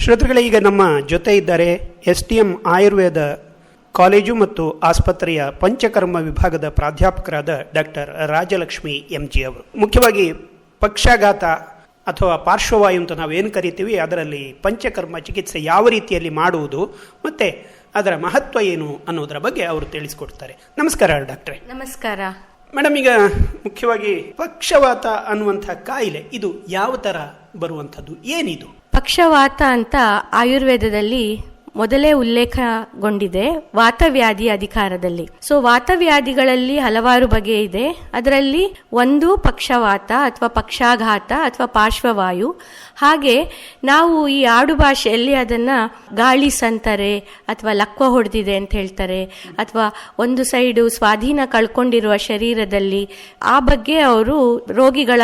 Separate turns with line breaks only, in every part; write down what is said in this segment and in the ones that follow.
ಶ್ರೋತೃಗಳೇ, ಈಗ ನಮ್ಮ ಜೊತೆ ಇದ್ದಾರೆ STM ಆಯುರ್ವೇದ ಕಾಲೇಜು ಮತ್ತು ಆಸ್ಪತ್ರೆಯ ಪಂಚಕರ್ಮ ವಿಭಾಗದ ಪ್ರಾಧ್ಯಾಪಕರಾದ ಡಾಕ್ಟರ್ ರಾಜಲಕ್ಷ್ಮಿ MG ಅವರು. ಮುಖ್ಯವಾಗಿ ಪಕ್ಷಾಘಾತ ಅಥವಾ ಪಾರ್ಶ್ವವಾಯು ಅಂತ ನಾವೇನು ಕರಿತೀವಿ, ಅದರಲ್ಲಿ ಪಂಚಕರ್ಮ ಚಿಕಿತ್ಸೆ ಯಾವ ರೀತಿಯಲ್ಲಿ ಮಾಡುವುದು ಮತ್ತು ಅದರ ಮಹತ್ವ ಏನು ಅನ್ನೋದರ ಬಗ್ಗೆ ಅವರು ತಿಳಿಸ್ಕೊಡ್ತಾರೆ. ನಮಸ್ಕಾರ ಡಾಕ್ಟ್ರೇ.
ನಮಸ್ಕಾರ
ಮೇಡಮ್. ಈಗ ಮುಖ್ಯವಾಗಿ ಪಕ್ಷವಾತ ಅನ್ನುವಂಥ ಕಾಯಿಲೆ ಇದು ಯಾವ ಥರ ಬರುವಂಥದ್ದು, ಏನಿದು?
ಪಕ್ಷವಾತ ಅಂತ ಆಯುರ್ವೇದದಲ್ಲಿ ಮೊದಲೇ ಉಲ್ಲೇಖಗೊಂಡಿದೆ ವಾತವ್ಯಾಧಿ ಅಧಿಕಾರದಲ್ಲಿ. ಸೊ ವಾತವ್ಯಾಧಿಗಳಲ್ಲಿ ಹಲವಾರು ಬಗೆ ಇದೆ. ಅದರಲ್ಲಿ ಒಂದು ಪಕ್ಷವಾತ ಅಥವಾ ಪಕ್ಷಾಘಾತ ಅಥವಾ ಪಾರ್ಶ್ವವಾಯು. ಹಾಗೆ ನಾವು ಈ ಆಡು ಭಾಷೆಯಲ್ಲಿ ಅದನ್ನ ಗಾಳಿ ಸಂತಾರೆ ಅಥವಾ ಲಕ್ವ ಹೊಡೆದಿದೆ ಅಂತ ಹೇಳ್ತಾರೆ, ಅಥವಾ ಒಂದು ಸೈಡು ಸ್ವಾಧೀನ ಕಳ್ಕೊಂಡಿರುವ ಶರೀರದಲ್ಲಿ, ಆ ಬಗ್ಗೆ ಅವರು ರೋಗಿಗಳ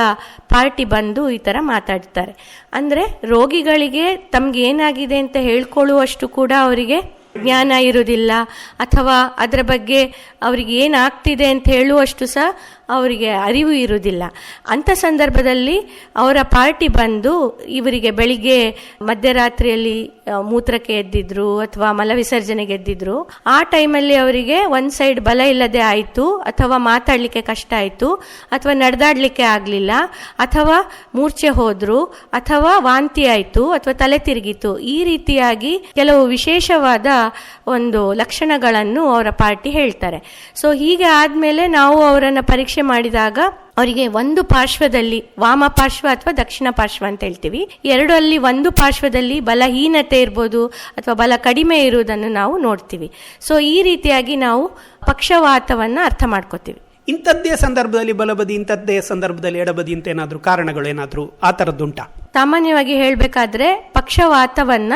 ಪಾರ್ಟಿ ಬಂದು ಈ ತರ ಮಾತಾಡ್ತಾರೆ. ಅಂದ್ರೆ ರೋಗಿಗಳಿಗೆ ತಮ್ಗೆ ಏನಾಗಿದೆ ಅಂತ ಹೇಳ್ಕೊಳ್ಳುವಷ್ಟು ಕೂಡ ಅವರಿಗೆ ಜ್ಞಾನ ಇರುವುದಿಲ್ಲ, ಅಥವಾ ಅದರ ಬಗ್ಗೆ ಅವರಿಗೆ ಏನಾಗ್ತಿದೆ ಅಂತ ಹೇಳುವಷ್ಟು ಸಹ ಅವರಿಗೆ ಅರಿವು ಇರುವುದಿಲ್ಲ. ಅಂಥ ಸಂದರ್ಭದಲ್ಲಿ ಅವರ ಪಾರ್ಟಿ ಬಂದು ಇವರಿಗೆ ಬೆಳಿಗ್ಗೆ ಮಧ್ಯರಾತ್ರಿಯಲ್ಲಿ ಮೂತ್ರಕ್ಕೆ ಎದ್ದಿದ್ರು ಅಥವಾ ಮಲವಿಸರ್ಜನೆಗೆ ಎದ್ದಿದ್ರು, ಆ ಟೈಮಲ್ಲಿ ಅವರಿಗೆ ಒಂದ್ ಸೈಡ್ ಬಲ ಇಲ್ಲದೆ ಆಯಿತು, ಅಥವಾ ಮಾತಾಡ್ಲಿಕ್ಕೆ ಕಷ್ಟ ಆಯಿತು, ಅಥವಾ ನಡೆದಾಡ್ಲಿಕ್ಕೆ ಆಗಲಿಲ್ಲ, ಅಥವಾ ಮೂರ್ಛೆ ಹೋದ್ರು, ಅಥವಾ ವಾಂತಿ ಆಯಿತು, ಅಥವಾ ತಲೆ ತಿರುಗಿತು. ಈ ರೀತಿಯಾಗಿ ಕೆಲವು ವಿಶೇಷವಾದ ಒಂದು ಲಕ್ಷಣಗಳನ್ನು ಅವರ ಪಾರ್ಟಿ ಹೇಳ್ತಾರೆ. ಸೊ ಹೀಗೆ ಆದ್ಮೇಲೆ ನಾವು ಅವರನ್ನ ಪರೀಕ್ಷೆ ಮಾಡಿದಾಗ ಅವರಿಗೆ ಒಂದು ಪಾರ್ಶ್ವದಲ್ಲಿ ವಾಮ ಪಾರ್ಶ್ವ ಅಥವಾ ದಕ್ಷಿಣ ಪಾರ್ಶ್ವ ಅಂತ ಹೇಳ್ತೀವಿ, ಎರಡರಲ್ಲಿ ಒಂದು ಪಾರ್ಶ್ವದಲ್ಲಿ ಬಲಹೀನತೆ ಇರ್ಬೋದು ಅಥವಾ ಬಲ ಕಡಿಮೆ ಇರುವುದನ್ನು ನಾವು ನೋಡ್ತೀವಿ. ಸೊ ಈ ರೀತಿಯಾಗಿ ನಾವು ಪಕ್ಷವಾತವನ್ನ ಅರ್ಥ ಮಾಡ್ಕೋತೀವಿ.
ಇಂಥದ್ದೇ ಸಂದರ್ಭದಲ್ಲಿ ಬಲಬದಿ, ಇಂಥದ್ದೇ ಸಂದರ್ಭದಲ್ಲಿ ಎಡಬದಿ ಅಂತ ಏನಾದರೂ ಕಾರಣಗಳು ಏನಾದರೂ ಆ ಥರದ್ದುಂಟಾ?
ಸಾಮಾನ್ಯವಾಗಿ ಹೇಳಬೇಕಾದ್ರೆ ಪಕ್ಷವಾತವನ್ನ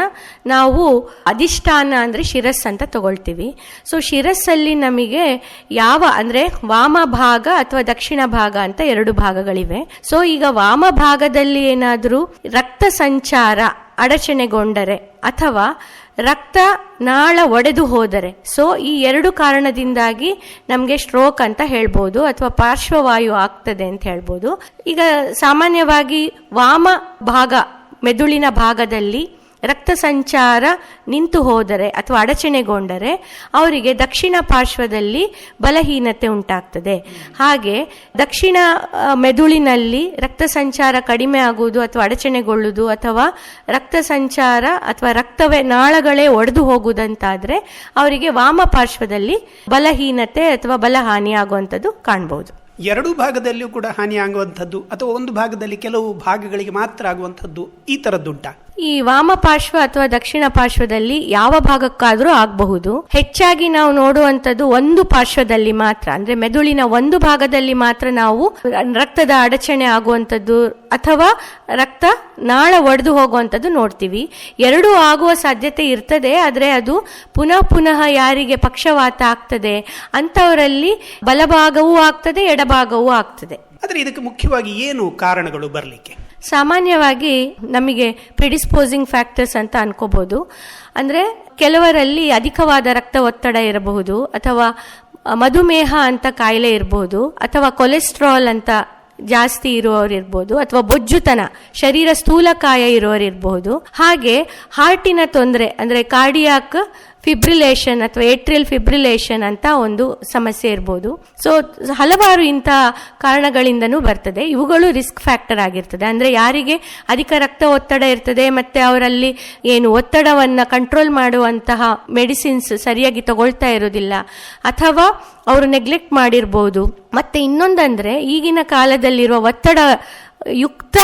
ನಾವು ಅಧಿಷ್ಠಾನ ಅಂದ್ರೆ ಶಿರಸ್ ಅಂತ ತಗೊಳ್ತೀವಿ. ಸೊ ಶಿರಸ್ಸಲ್ಲಿ ನಮಗೆ ಯಾವ ಅಂದ್ರೆ ವಾಮ ಭಾಗ ಅಥವಾ ದಕ್ಷಿಣ ಭಾಗ ಅಂತ ಎರಡು ಭಾಗಗಳಿವೆ. ಸೊ ಈಗ ವಾಮ ಭಾಗದಲ್ಲಿ ಏನಾದರೂ ರಕ್ತ ಸಂಚಾರ ಅಡಚಣೆಗೊಂಡರೆ ಅಥವಾ ರಕ್ತ ನಾಳ ಒಡೆದು ಹೋದರೆ, ಸೊ ಈ ಎರಡು ಕಾರಣದಿಂದಾಗಿ ನಮಗೆ ಸ್ಟ್ರೋಕ್ ಅಂತ ಹೇಳ್ಬೋದು ಅಥವಾ ಪಾರ್ಶ್ವವಾಯು ಆಗ್ತದೆ ಅಂತ ಹೇಳ್ಬೋದು. ಈಗ ಸಾಮಾನ್ಯವಾಗಿ ವಾಮ ಭಾಗ ಮೆದುಳಿನ ಭಾಗದಲ್ಲಿ ರಕ್ತ ಸಂಚಾರ ನಿಂತು ಹೋದರೆ ಅಥವಾ ಅಡಚಣೆಗೊಂಡರೆ ಅವರಿಗೆ ದಕ್ಷಿಣ ಪಾರ್ಶ್ವದಲ್ಲಿ ಬಲಹೀನತೆ ಉಂಟಾಗ್ತದೆ. ಹಾಗೆ ದಕ್ಷಿಣ ಮೆದುಳಿನಲ್ಲಿ ರಕ್ತ ಸಂಚಾರ ಕಡಿಮೆ ಆಗುವುದು ಅಥವಾ ಅಡಚಣೆಗೊಳ್ಳುವುದು, ಅಥವಾ ರಕ್ತ ಸಂಚಾರ ಅಥವಾ ರಕ್ತವೇ ನಾಳಗಳೇ ಒಡೆದು ಹೋಗುವುದಂತಾದ್ರೆ ಅವರಿಗೆ ವಾಮ ಪಾರ್ಶ್ವದಲ್ಲಿ ಬಲಹೀನತೆ ಅಥವಾ ಬಲಹಾನಿ ಆಗುವಂಥದ್ದು ಕಾಣಬಹುದು.
ಎರಡು ಭಾಗದಲ್ಲಿಯೂ ಕೂಡ ಹಾನಿ ಆಗುವಂಥದ್ದು ಅಥವಾ ಒಂದು ಭಾಗದಲ್ಲಿ ಕೆಲವು ಭಾಗಗಳಿಗೆ ಮಾತ್ರ ಆಗುವಂಥದ್ದು, ಈ ಥರದ್ದುಂಟಾ?
ಈ ವಾಮ ಪಾರ್ಶ್ವ ಅಥವಾ ದಕ್ಷಿಣ ಪಾರ್ಶ್ವದಲ್ಲಿ ಯಾವ ಭಾಗಕ್ಕಾದ್ರೂ ಆಗಬಹುದು. ಹೆಚ್ಚಾಗಿ ನಾವು ನೋಡುವಂಥದ್ದು ಒಂದು ಪಾರ್ಶ್ವದಲ್ಲಿ ಮಾತ್ರ, ಅಂದ್ರೆ ಮೆದುಳಿನ ಒಂದು ಭಾಗದಲ್ಲಿ ಮಾತ್ರ ನಾವು ರಕ್ತದ ಅಡಚಣೆ ಆಗುವಂಥದ್ದು ಅಥವಾ ರಕ್ತ ನಾಳ ಒಡೆದು ಹೋಗುವಂಥದ್ದು ನೋಡ್ತೀವಿ. ಎರಡೂ ಆಗುವ ಸಾಧ್ಯತೆ ಇರ್ತದೆ, ಆದ್ರೆ ಅದು ಪುನಃ ಯಾರಿಗೆ ಪಕ್ಷವಾತ ಆಗ್ತದೆ ಅಂತವರಲ್ಲಿ ಬಲಭಾಗವೂ ಆಗ್ತದೆ, ಎಡಭಾಗವೂ ಆಗ್ತದೆ.
ಆದರೆ ಇದಕ್ಕೆ ಮುಖ್ಯವಾಗಿ ಏನು ಕಾರಣಗಳು ಬರಲಿಕ್ಕೆ?
ಸಾಮಾನ್ಯವಾಗಿ ನಮಗೆ ಪ್ರಿಡಿಸ್ಪೋಸಿಂಗ್ ಫ್ಯಾಕ್ಟರ್ಸ್ ಅಂತ ಅನ್ಕೋಬಹುದು. ಅಂದ್ರೆ ಕೆಲವರಲ್ಲಿ ಅಧಿಕವಾದ ರಕ್ತ ಒತ್ತಡ ಇರಬಹುದು, ಅಥವಾ ಮಧುಮೇಹ ಅಂತ ಕಾಯಿಲೆ ಇರಬಹುದು, ಅಥವಾ ಕೊಲೆಸ್ಟ್ರಾಲ್ ಅಂತ ಜಾಸ್ತಿ ಇರುವವರು ಇರ್ಬೋದು, ಅಥವಾ ಬೊಜ್ಜುತನ ಶರೀರ ಸ್ಥೂಲಕಾಯ ಇರುವವರು ಇರಬಹುದು. ಹಾಗೆ ಹಾರ್ಟಿನ ತೊಂದರೆ ಅಂದ್ರೆ ಕಾರ್ಡಿಯಾಕ್ ಫಿಬ್ರಿಲೇಷನ್ ಅಥವಾ ಏಟ್ರಿಯಲ್ ಫಿಬ್ರಿಲೇಷನ್ ಅಂತ ಒಂದು ಸಮಸ್ಯೆ ಇರಬಹುದು. ಸೊ ಹಲವಾರು ಇಂಥ ಕಾರಣಗಳಿಂದನೂ ಬರ್ತದೆ. ಇವುಗಳು ರಿಸ್ಕ್ ಫ್ಯಾಕ್ಟರ್ ಆಗಿರ್ತದೆ. ಅಂದ್ರೆ ಯಾರಿಗೆ ಅಧಿಕ ರಕ್ತ ಒತ್ತಡ ಇರ್ತದೆ ಮತ್ತೆ ಅವರಲ್ಲಿ ಏನು ಒತ್ತಡವನ್ನ ಕಂಟ್ರೋಲ್ ಮಾಡುವಂತಹ ಮೆಡಿಸಿನ್ಸ್ ಸರಿಯಾಗಿ ತಗೊಳ್ತಾ ಇರೋದಿಲ್ಲ, ಅಥವಾ ಅವರು ನೆಗ್ಲೆಕ್ಟ್ ಮಾಡಿರ್ಬೋದು. ಮತ್ತೆ ಇನ್ನೊಂದಂದ್ರೆ ಈಗಿನ ಕಾಲದಲ್ಲಿರುವ ಒತ್ತಡ ಯುಕ್ತ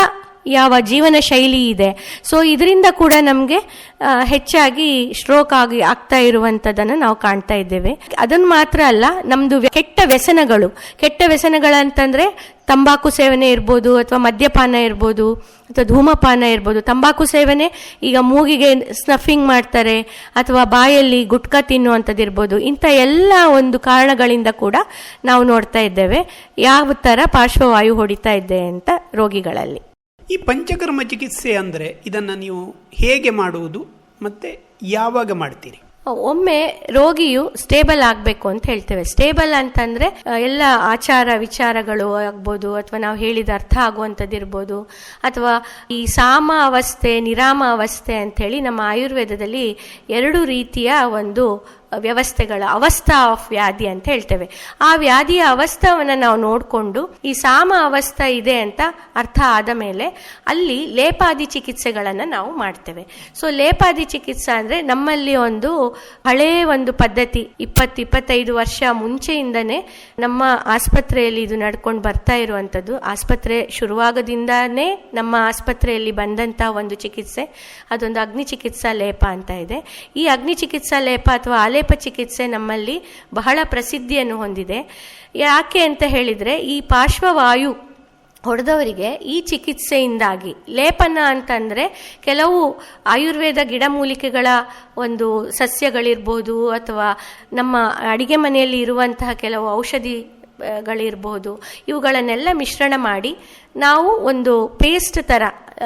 ಯಾವ ಜೀವನ ಶೈಲಿ ಇದೆ, ಸೊ ಇದರಿಂದ ಕೂಡ ನಮಗೆ ಹೆಚ್ಚಾಗಿ ಸ್ಟ್ರೋಕ್ ಆಗ್ತಾ ಇರುವಂತದನ್ನು ನಾವು ಕಾಣ್ತಾ ಇದ್ದೇವೆ. ಅದನ್ನು ಮಾತ್ರ ಅಲ್ಲ, ನಮ್ದು ಕೆಟ್ಟ ವ್ಯಸನಗಳಂತಂದ್ರೆ ತಂಬಾಕು ಸೇವನೆ ಇರ್ಬೋದು, ಅಥವಾ ಮದ್ಯಪಾನ ಇರ್ಬೋದು, ಅಥವಾ ಧೂಮಪಾನ ಇರ್ಬೋದು. ತಂಬಾಕು ಸೇವನೆ ಈಗ ಮೂಗಿಗೆ ಸ್ನಫಿಂಗ್ ಮಾಡ್ತಾರೆ, ಅಥವಾ ಬಾಯಲ್ಲಿ ಗುಟ್ಕಾ ತಿನ್ನುವಂಥದ್ದು ಇರ್ಬೋದು. ಇಂಥ ಎಲ್ಲ ಒಂದು ಕಾರಣಗಳಿಂದ ಕೂಡ ನಾವು ನೋಡ್ತಾ ಇದ್ದೇವೆ ಯಾವ ತರ ಪಾರ್ಶ್ವವಾಯು ಹೊಡಿತಾ ಇದೆ ಅಂತ ರೋಗಿಗಳಲ್ಲಿ.
ಈ ಪಂಚಕರ್ಮ ಚಿಕಿತ್ಸೆ ಅಂದರೆ ಇದನ್ನು ನೀವು ಹೇಗೆ ಮಾಡುವುದು ಮತ್ತು ಯಾವಾಗ ಮಾಡ್ತೀರಿ?
ಒಮ್ಮೆ ರೋಗಿಯು ಸ್ಟೇಬಲ್ ಆಗಬೇಕು ಅಂತ ಹೇಳ್ತೇವೆ. ಸ್ಟೇಬಲ್ ಅಂತಂದ್ರೆ ಎಲ್ಲ ಆಚಾರ ವಿಚಾರಗಳು ಆಗ್ಬೋದು, ಅಥವಾ ನಾವು ಹೇಳಿದ ಅರ್ಥ ಆಗುವಂಥದ್ದು ಇರ್ಬೋದು, ಅಥವಾ ಈ ಸಾಮ ಅವಸ್ಥೆ ನಿರಾಮ ಅವಸ್ಥೆ ಅಂತ ಹೇಳಿ ನಮ್ಮ ಆಯುರ್ವೇದದಲ್ಲಿ 2 ರೀತಿಯ ಒಂದು ವ್ಯವಸ್ಥೆಗಳ ಅವಸ್ಥಾ ಆಫ್ ವ್ಯಾಧಿ ಅಂತ ಹೇಳ್ತೇವೆ. ಆ ವ್ಯಾಧಿಯ ಅವಸ್ಥಾವನ್ನ ನಾವು ನೋಡಿಕೊಂಡು ಈ ಸಾಮ ಅವಸ್ಥಾ ಇದೆ ಅಂತ ಅರ್ಥ ಆದ ಮೇಲೆ ಅಲ್ಲಿ ಲೇಪಾದಿ ಚಿಕಿತ್ಸೆಗಳನ್ನ ನಾವು ಮಾಡ್ತೇವೆ. ಸೊ ಲೇಪಾದಿ ಚಿಕಿತ್ಸೆ ಅಂದ್ರೆ ನಮ್ಮಲ್ಲಿ ಒಂದು ಹಳೆಯ ಒಂದು ಪದ್ಧತಿ 20-25 ವರ್ಷ ಮುಂಚೆಯಿಂದನೇ ನಮ್ಮ ಆಸ್ಪತ್ರೆಯಲ್ಲಿ ಇದು ನಡ್ಕೊಂಡು ಬರ್ತಾ ಇರುವಂತದ್ದು. ಆಸ್ಪತ್ರೆ ಶುರುವಾಗದಿಂದಾನೇ ನಮ್ಮ ಆಸ್ಪತ್ರೆಯಲ್ಲಿ ಬಂದಂತ ಒಂದು ಚಿಕಿತ್ಸೆ, ಅದೊಂದು ಅಗ್ನಿ ಚಿಕಿತ್ಸಾ ಲೇಪ ಅಂತ ಇದೆ. ಈ ಅಗ್ನಿ ಚಿಕಿತ್ಸಾ ಲೇಪ ಅಥವಾ ಆಲೇಪ ಚಿಕಿತ್ಸೆ ನಮ್ಮಲ್ಲಿ ಬಹಳ ಪ್ರಸಿದ್ಧಿಯನ್ನು ಹೊಂದಿದೆ. ಯಾಕೆ ಅಂತ ಹೇಳಿದ್ರೆ, ಈ ಪಾರ್ಶ್ವವಾಯು ಹೊಡೆದವರಿಗೆ ಈ ಚಿಕಿತ್ಸೆಯಿಂದಾಗಿ, ಲೇಪನ ಅಂತಂದ್ರೆ ಕೆಲವು ಆಯುರ್ವೇದ ಗಿಡಮೂಲಿಕೆಗಳ ಒಂದು ಸಸ್ಯಗಳಿರ್ಬೋದು, ಅಥವಾ ನಮ್ಮ ಅಡಿಗೆ ಮನೆಯಲ್ಲಿ ಇರುವಂತಹ ಕೆಲವು ಔಷಧಿಗಳಿರ್ಬೋದು, ಇವುಗಳನ್ನೆಲ್ಲ ಮಿಶ್ರಣ ಮಾಡಿ ನಾವು ಒಂದು ಪೇಸ್ಟ್ ತರ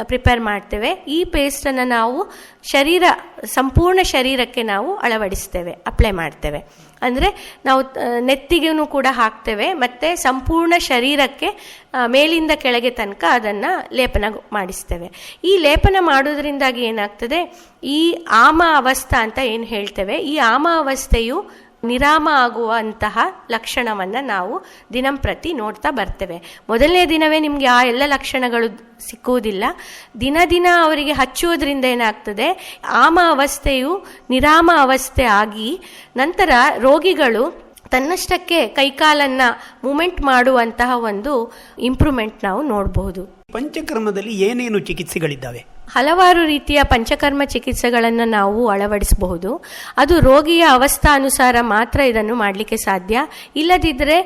ಪ್ರಿಪೇರ್ ಮಾಡ್ತೇವೆ. ಈ ಪೇಸ್ಟನ್ನು ನಾವು ಸಂಪೂರ್ಣ ಶರೀರಕ್ಕೆ ನಾವು ಅಳವಡಿಸ್ತೇವೆ, ಅಪ್ಲೈ ಮಾಡ್ತೇವೆ. ಅಂದರೆ ನಾವು ನೆತ್ತಿಗೂ ಕೂಡ ಹಾಕ್ತೇವೆ, ಮತ್ತೆ ಸಂಪೂರ್ಣ ಶರೀರಕ್ಕೆ ಮೇಲಿಂದ ಕೆಳಗೆ ತನಕ ಅದನ್ನು ಲೇಪನ ಮಾಡಿಸ್ತೇವೆ. ಈ ಲೇಪನ ಮಾಡೋದ್ರಿಂದಾಗಿ ಏನಾಗ್ತದೆ, ಈ ಆಮ ಅವಸ್ಥಾ ಅಂತ ಏನು ಹೇಳ್ತೇವೆ, ಈ ಆಮ ಅವಸ್ಥೆಯು ನಿರಾಮ ಆಗುವಂತಹ ಲಕ್ಷಣವನ್ನು ನಾವು ದಿನಂಪ್ರತಿ ನೋಡ್ತಾ ಬರ್ತೇವೆ. ಮೊದಲನೇ ದಿನವೇ ನಿಮಗೆ ಆ ಎಲ್ಲ ಲಕ್ಷಣಗಳು ಸಿಕ್ಕುವುದಿಲ್ಲ. ದಿನ ಅವರಿಗೆ ಹಚ್ಚುವುದರಿಂದ ಏನಾಗ್ತದೆ, ಆಮ ಅವಸ್ಥೆಯು ನಿರಾಮ ಅವಸ್ಥೆ ಆಗಿ ನಂತರ ರೋಗಿಗಳು ತನ್ನಷ್ಟಕ್ಕೆ ಕೈಕಾಲನ್ನ ಮೂಮೆಂಟ್ ಮಾಡುವಂತಹ ಒಂದು ಇಂಪ್ರೂವ್ಮೆಂಟ್ ನಾವು ನೋಡಬಹುದು.
ಪಂಚಕರ್ಮದಲ್ಲಿ ಏನೇನು ಚಿಕಿತ್ಸೆಗಳಿದ್ದಾವೆ?
ಹಲವಾರು ರೀತಿಯ ಪಂಚಕರ್ಮ ಚಿಕಿತ್ಸೆಗಳನ್ನು ನಾವು ಅಳವಡಿಸಬಹುದು. ಅದು ರೋಗಿಯ ಅವಸ್ಥಾನುಸಾರ ಮಾತ್ರ ಇದನ್ನು ಮಾಡಲಿಕ್ಕೆ ಸಾಧ್ಯ. ಇಲ್ಲದಿದ್ದರೆ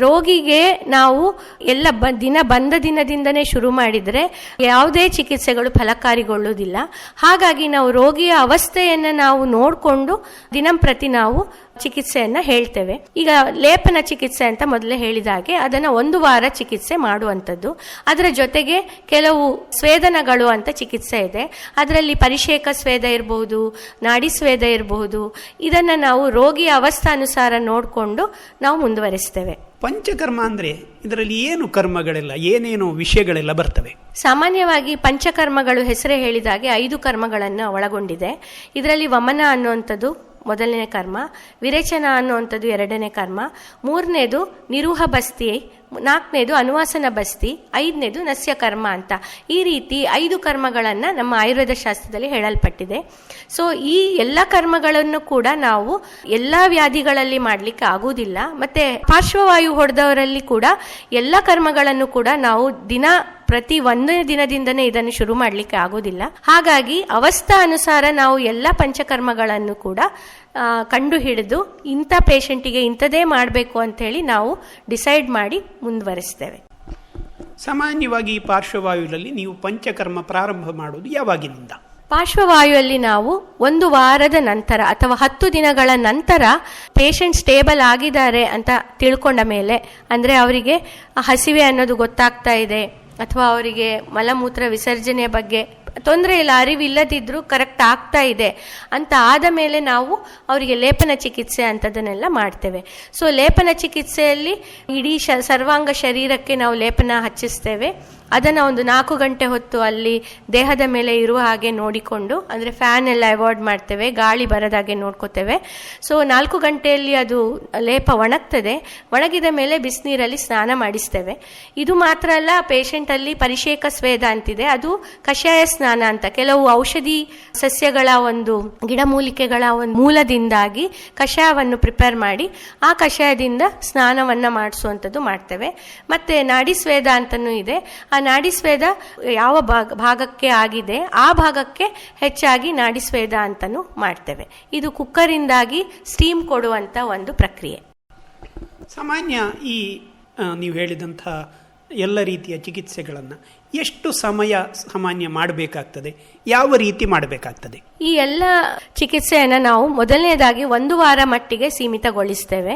ರೋಗಿಗೆ ನಾವು ಎಲ್ಲ ದಿನ ಬಂದ ದಿನದಿಂದನೇ ಶುರು ಮಾಡಿದರೆ ಯಾವುದೇ ಚಿಕಿತ್ಸೆಗಳು ಫಲಕಾರಿಗೊಳ್ಳುವುದಿಲ್ಲ. ಹಾಗಾಗಿ ನಾವು ರೋಗಿಯ ಅವಸ್ಥೆಯನ್ನು ನಾವು ನೋಡಿಕೊಂಡು ದಿನಂಪ್ರತಿ ನಾವು ಚಿಕಿತ್ಸೆಯನ್ನ ಹೇಳ್ತೇವೆ. ಈಗ ಲೇಪನ ಚಿಕಿತ್ಸೆ ಅಂತ ಮೊದಲೇ ಹೇಳಿದ ಹಾಗೆ ಅದನ್ನು 1 ವಾರ ಚಿಕಿತ್ಸೆ ಮಾಡುವಂಥದ್ದು. ಅದರ ಜೊತೆಗೆ ಕೆಲವು ಸ್ವೇದನಗಳು ಅಂತ ಚಿಕಿತ್ಸೆ ಇದೆ. ಅದರಲ್ಲಿ ಪರಿಷೇಕ ಸ್ವೇದ ಇರಬಹುದು, ನಾಡಿ ಸ್ವೇದ ಇರಬಹುದು. ಇದನ್ನ ನಾವು ರೋಗಿಯ ಅವಸ್ಥಾನುಸಾರ ನೋಡಿಕೊಂಡು ನಾವು ಮುಂದುವರಿಸ್ತೇವೆ.
ಪಂಚಕರ್ಮ ಅಂದ್ರೆ ಇದರಲ್ಲಿ ಏನು ಕರ್ಮಗಳೆಲ್ಲ, ಏನೇನು ವಿಷಯಗಳೆಲ್ಲ ಬರ್ತವೆ?
ಸಾಮಾನ್ಯವಾಗಿ ಪಂಚಕರ್ಮಗಳು ಹೆಸರೇ ಹೇಳಿದಾಗೆ 5 ಕರ್ಮಗಳನ್ನು ಒಳಗೊಂಡಿದೆ. ಇದರಲ್ಲಿ ವಮನ ಅನ್ನುವಂಥದ್ದು ಮೊದಲನೇ ಕರ್ಮ, ವಿರೇಚನ ಅನ್ನುವಂಥದ್ದು 2ನೇ ಕರ್ಮ, 3ನೇದು ನಿರೂಹ ಬಸ್ತಿ, 4ನೇದು ಅನುವಾಸನ ಬಸ್ತಿ, 5ನೇದು ನಸ್ಯ ಕರ್ಮ ಅಂತ ಈ ರೀತಿ 5 ಕರ್ಮಗಳನ್ನು ನಮ್ಮ ಆಯುರ್ವೇದ ಶಾಸ್ತ್ರದಲ್ಲಿ ಹೇಳಲ್ಪಟ್ಟಿದೆ. ಸೊ ಈ ಎಲ್ಲ ಕರ್ಮಗಳನ್ನು ಕೂಡ ನಾವು ಎಲ್ಲ ವ್ಯಾಧಿಗಳಲ್ಲಿ ಮಾಡಲಿಕ್ಕೆ ಆಗುವುದಿಲ್ಲ. ಮತ್ತೆ ಪಾರ್ಶ್ವವಾಯು ಹೊಡೆದವರಲ್ಲಿ ಕೂಡ ಎಲ್ಲ ಕರ್ಮಗಳನ್ನು ಕೂಡ ನಾವು ಪ್ರತಿ 1 ದಿನದಿಂದನೇ ಇದನ್ನು ಶುರು ಮಾಡಲಿಕ್ಕೆ ಆಗೋದಿಲ್ಲ. ಹಾಗಾಗಿ ಅವಸ್ಥಾ ಅನುಸಾರ ನಾವು ಎಲ್ಲ ಪಂಚಕರ್ಮಗಳನ್ನು ಕೂಡ ಕಂಡು ಹಿಡಿದು ಇಂಥ ಪೇಷಂಟಿಗೆ ಇಂಥದೇ ಮಾಡಬೇಕು ಅಂತೇಳಿ ನಾವು ಡಿಸೈಡ್ ಮಾಡಿ ಮುಂದುವರಿಸ್ತೇವೆ.
ಸಾಮಾನ್ಯವಾಗಿ ಪಾರ್ಶ್ವವಾಯುವಿನಲ್ಲಿ ನೀವು ಪಂಚಕರ್ಮ ಪ್ರಾರಂಭ ಮಾಡುವುದು ಯಾವಾಗಿನಿಂದ?
ಪಾರ್ಶ್ವವಾಯುವಲ್ಲಿ ನಾವು 1 ವಾರದ ನಂತರ ಅಥವಾ 10 ದಿನಗಳ ನಂತರ ಪೇಷಂಟ್ ಸ್ಟೇಬಲ್ ಆಗಿದ್ದಾರೆ ಅಂತ ತಿಳ್ಕೊಂಡ ಮೇಲೆ, ಅಂದರೆ ಅವರಿಗೆ ಹಸಿವೆ ಅನ್ನೋದು ಗೊತ್ತಾಗ್ತಾ ಇದೆ, ಅಥವಾ ಅವರಿಗೆ ಮಲಮೂತ್ರ ವಿಸರ್ಜನೆಯ ಬಗ್ಗೆ ತೊಂದರೆ ಇಲ್ಲ, ಅರಿವಿಲ್ಲದಿದ್ರೂ ಕರೆಕ್ಟ್ ಆಗ್ತಾ ಇದೆ ಅಂತ ಆದ ಮೇಲೆ ನಾವು ಅವರಿಗೆ ಲೇಪನ ಚಿಕಿತ್ಸೆ ಅಂತದನ್ನೆಲ್ಲ ಮಾಡ್ತೇವೆ. ಸೊ ಲೇಪನ ಚಿಕಿತ್ಸೆಯಲ್ಲಿ ಇಡೀ ಸರ್ವಾಂಗ ಶರೀರಕ್ಕೆ ನಾವು ಲೇಪನ ಹಚ್ಚಿಸ್ತೇವೆ. ಅದನ್ನು ಒಂದು 4 ಗಂಟೆ ಹೊತ್ತು ಅಲ್ಲಿ ದೇಹದ ಮೇಲೆ ಇರುವ ಹಾಗೆ ನೋಡಿಕೊಂಡು, ಅಂದರೆ ಫ್ಯಾನ್ ಎಲ್ಲ ಅವಾಯ್ಡ್ ಮಾಡ್ತೇವೆ, ಗಾಳಿ ಬರದಾಗೆ ನೋಡ್ಕೋತೇವೆ. ಸೊ 4 ಗಂಟೆಯಲ್ಲಿ ಅದು ಲೇಪ ಒಣಗ್ತದೆ. ಒಣಗಿದ ಮೇಲೆ ಬಿಸಿನೀರಲ್ಲಿ ಸ್ನಾನ ಮಾಡಿಸ್ತೇವೆ. ಇದು ಮಾತ್ರ ಅಲ್ಲ, ಪೇಷಂಟಲ್ಲಿ ಪರಿಷೇಕ ಸ್ವೇದ ಅಂತಿದೆ, ಅದು ಕಷಾಯ ಸ್ನಾನ ಅಂತ. ಕೆಲವು ಔಷಧಿ ಸಸ್ಯಗಳ ಒಂದು ಗಿಡಮೂಲಿಕೆಗಳ ಒಂದು ಮೂಲದಿಂದಾಗಿ ಕಷಾಯವನ್ನು ಪ್ರಿಪೇರ್ ಮಾಡಿ ಆ ಕಷಾಯದಿಂದ ಸ್ನಾನವನ್ನ ಮಾಡಿಸುವಂಥದ್ದು ಮಾಡ್ತೇವೆ. ಮತ್ತೆ ನಾಡಿ ಸ್ವೇದ ಅಂತನೂ ಇದೆ. ಆ ನಾಡಿ ಸ್ವೇದ ಯಾವ ಭಾಗಕ್ಕೆ ಆಗಿದೆ ಆ ಭಾಗಕ್ಕೆ ಹೆಚ್ಚಾಗಿ ನಾಡಿ ಸ್ವೇದ ಅಂತನೂ ಮಾಡ್ತೇವೆ. ಇದು ಕುಕ್ಕರಿಂದಾಗಿ ಸ್ಟೀಮ್ ಕೊಡುವಂತ ಒಂದು ಪ್ರಕ್ರಿಯೆ.
ಸಾಮಾನ್ಯ ಈ ನೀವು ಹೇಳಿದಂತಹ ಎಲ್ಲ ರೀತಿಯ ಚಿಕಿತ್ಸೆಗಳನ್ನು ಎಷ್ಟು ಸಮಯ ಸಾಮಾನ್ಯ ಮಾಡಬೇಕಾಗ್ತದೆ? ಯಾವ ರೀತಿ ಮಾಡಬೇಕಾಗ್ತದೆ?
ಈ ಎಲ್ಲ ಚಿಕಿತ್ಸೆಯನ್ನು ನಾವು ಮೊದಲನೇದಾಗಿ 1 ವಾರ ಮಟ್ಟಿಗೆ ಸೀಮಿತಗೊಳಿಸ್ತೇವೆ.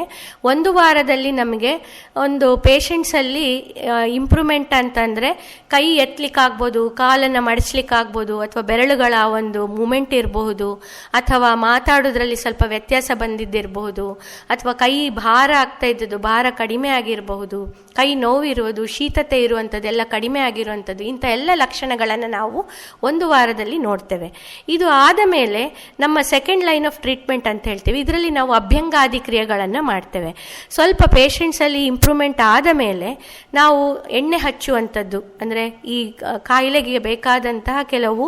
1 ವಾರದಲ್ಲಿ ನಮಗೆ ಒಂದು ಪೇಷಂಟ್ಸಲ್ಲಿ ಇಂಪ್ರೂವ್ಮೆಂಟ್ ಅಂತಂದರೆ ಕೈ ಎತ್ತಲಿಕ್ಕಾಗ್ಬೋದು, ಕಾಲನ್ನು ಮಡಿಸ್ಲಿಕ್ಕಾಗ್ಬೋದು, ಅಥವಾ ಬೆರಳುಗಳ ಒಂದು ಮೂಮೆಂಟ್ ಇರಬಹುದು, ಅಥವಾ ಮಾತಾಡೋದ್ರಲ್ಲಿ ಸ್ವಲ್ಪ ವ್ಯತ್ಯಾಸ ಬಂದಿದ್ದಿರಬಹುದು, ಅಥವಾ ಕೈ ಭಾರ ಆಗ್ತಾ ಇದ್ದದ್ದು ಭಾರ ಕಡಿಮೆ ಆಗಿರಬಹುದು, ಕೈ ನೋವಿರುವುದು, ಶೀತತೆ ಇರುವಂಥದ್ದೆಲ್ಲ ಕಡಿಮೆ ಆಗಿರುವಂಥದ್ದು, ಇಂಥ ಎಲ್ಲ ಲಕ್ಷಣಗಳನ್ನು ನಾವು 1 ವಾರದಲ್ಲಿ ನೋಡ್ತೇವೆ. ಇದು ಆದ ಮೇಲೆ ನಮ್ಮ ಸೆಕೆಂಡ್ ಲೈನ್ ಆಫ್ ಟ್ರೀಟ್ಮೆಂಟ್ ಅಂತ ಹೇಳ್ತೀವಿ. ಇದರಲ್ಲಿ ನಾವು ಅಭ್ಯಂಗಾದಿ ಕ್ರಿಯೆಗಳನ್ನು ಮಾಡ್ತೇವೆ. ಸ್ವಲ್ಪ ಪೇಷಂಟ್ಸಲ್ಲಿ ಇಂಪ್ರೂವ್ಮೆಂಟ್ ಆದ ಮೇಲೆ ನಾವು ಎಣ್ಣೆ ಹಚ್ಚುವಂಥದ್ದು, ಅಂದರೆ ಈ ಕಾಯಿಲೆಗೆ ಬೇಕಾದಂತಹ ಕೆಲವು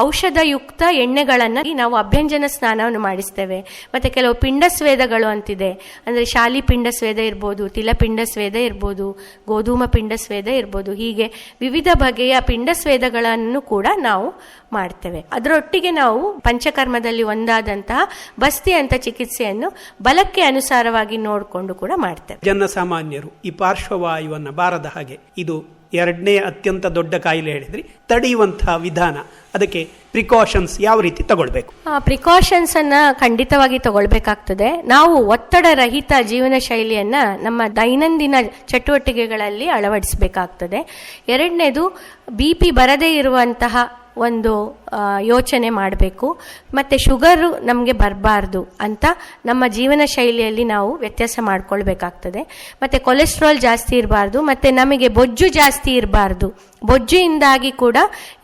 ಔಷಧಯುಕ್ತ ಎಣ್ಣೆಗಳನ್ನು ನಾವು ಅಭ್ಯಂಜನ ಸ್ನಾನವನ್ನು ಮಾಡಿಸ್ತೇವೆ. ಮತ್ತು ಕೆಲವು ಪಿಂಡ ಸ್ವೇದಗಳು ಅಂತಿದೆ, ಅಂದರೆ ಶಾಲಿ ಪಿಂಡ ಸ್ವೇದ ಇರ್ಬೋದು, ತಿಲಪಿಂಡ ಸ್ವೇದ ಇರ್ಬೋದು, ಗೋಧೂಮ ಪಿಂಡ ಸ್ವೇದ ಇರ್ಬೋದು. ಹೀಗೆ ವಿವಿಧ ಬಗೆಯ ಪಿಂಡ ಸ್ವೇದಗಳನ್ನು ಕೂಡ ನಾವು ಮಾಡ್ತೇವೆ. ಅದರೊಟ್ಟಿಗೆ ನಾವು ಪಂಚಕರ್ಮದಲ್ಲಿ ಒಂದಾದಂತಹ ಬಸ್ತಿ ಅಂತ ಚಿಕಿತ್ಸೆಯನ್ನು ಬಲಕ್ಕೆ ಅನುಸಾರವಾಗಿ ನೋಡಿಕೊಂಡು ಕೂಡ ಮಾಡ್ತೇವೆ.
ಜನಸಾಮಾನ್ಯರು ಈ ಪಾರ್ಶ್ವವಾಯುವನ್ನು ಬಾರದ ಹಾಗೆ, ಇದು 2ನೇ ಅತ್ಯಂತ ದೊಡ್ಡ ಕಾಯಿಲೆ ಹೇಳಿದ್ರಿ, ತಡೆಯುವಂತಹ ವಿಧಾನ, ಅದಕ್ಕೆ ಪ್ರಿಕಾಷನ್ಸ್ ಯಾವ ರೀತಿ ತಗೊಳ್ಬೇಕು?
ಪ್ರಿಕಾಷನ್ಸ್ ಅನ್ನ ಖಂಡಿತವಾಗಿ ತಗೊಳ್ಬೇಕಾಗ್ತದೆ. ನಾವು ಒತ್ತಡ ರಹಿತ ಜೀವನ ಶೈಲಿಯನ್ನ ನಮ್ಮ ದೈನಂದಿನ ಚಟುವಟಿಕೆಗಳಲ್ಲಿ ಅಳವಡಿಸಬೇಕಾಗ್ತದೆ. 2ನೇದು BP ಬರದೇ ಇರುವಂತಹ ಒಂದು ಯೋಚನೆ ಮಾಡಬೇಕು. ಮತ್ತು ಶುಗರು ನಮಗೆ ಬರಬಾರ್ದು ಅಂತ ನಮ್ಮ ಜೀವನ ಶೈಲಿಯಲ್ಲಿ ನಾವು ವ್ಯತ್ಯಾಸ ಮಾಡ್ಕೊಳ್ಬೇಕಾಗ್ತದೆ. ಮತ್ತು ಕೊಲೆಸ್ಟ್ರಾಲ್ ಜಾಸ್ತಿ ಇರಬಾರ್ದು, ಮತ್ತು ನಮಗೆ ಬೊಜ್ಜು ಜಾಸ್ತಿ ಇರಬಾರ್ದು. ಬೊಜ್ಜಿಂದಾಗಿ ಕೂಡ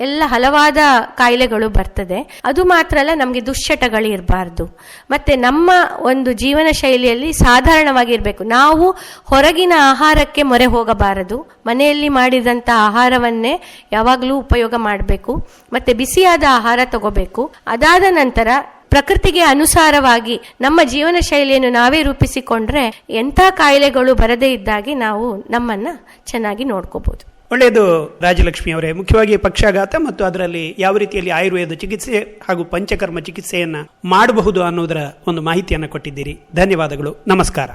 ಎಲ್ಲ ಹಲವಾದ ಕಾಯಿಲೆಗಳು ಬರ್ತದೆ. ಅದು ಮಾತ್ರ ಅಲ್ಲ, ನಮಗೆ ದುಶ್ಚಟಗಳು ಇರಬಾರ್ದು. ಮತ್ತು ನಮ್ಮ ಒಂದು ಜೀವನ ಶೈಲಿಯಲ್ಲಿ ಸಾಧಾರಣವಾಗಿರಬೇಕು. ನಾವು ಹೊರಗಿನ ಆಹಾರಕ್ಕೆ ಮೊರೆ ಹೋಗಬಾರದು. ಮನೆಯಲ್ಲಿ ಮಾಡಿದಂಥ ಆಹಾರವನ್ನೇ ಯಾವಾಗಲೂ ಉಪಯೋಗ ಮಾಡಬೇಕು. ಮತ್ತು ಬಿಸಿಯಾದ ಆಹಾರ ತಗೋಬೇಕು. ಅದಾದ ನಂತರ ಪ್ರಕೃತಿಗೆ ಅನುಸಾರವಾಗಿ ನಮ್ಮ ಜೀವನ ಶೈಲಿಯನ್ನು ನಾವೇ ರೂಪಿಸಿಕೊಂಡ್ರೆ ಎಂಥ ಕಾಯಿಲೆಗಳು ಬರದೇ ಇದ್ದಾಗಿ ನಾವು ನಮ್ಮನ್ನು ಚೆನ್ನಾಗಿ ನೋಡ್ಕೋಬಹುದು.
ಒಳ್ಳೆಯದು ರಾಜಲಕ್ಷ್ಮಿ ಅವರೇ. ಮುಖ್ಯವಾಗಿ ಪಕ್ಷಾಘಾತ ಮತ್ತು ಅದರಲ್ಲಿ ಯಾವ ರೀತಿಯಲ್ಲಿ ಆಯುರ್ವೇದ ಚಿಕಿತ್ಸೆ ಹಾಗೂ ಪಂಚಕರ್ಮ ಚಿಕಿತ್ಸೆಯನ್ನ ಮಾಡಬಹುದು ಅನ್ನೋದರ ಒಂದು ಮಾಹಿತಿಯನ್ನು ಕೊಟ್ಟಿದ್ದೀರಿ. ಧನ್ಯವಾದಗಳು. ನಮಸ್ಕಾರ.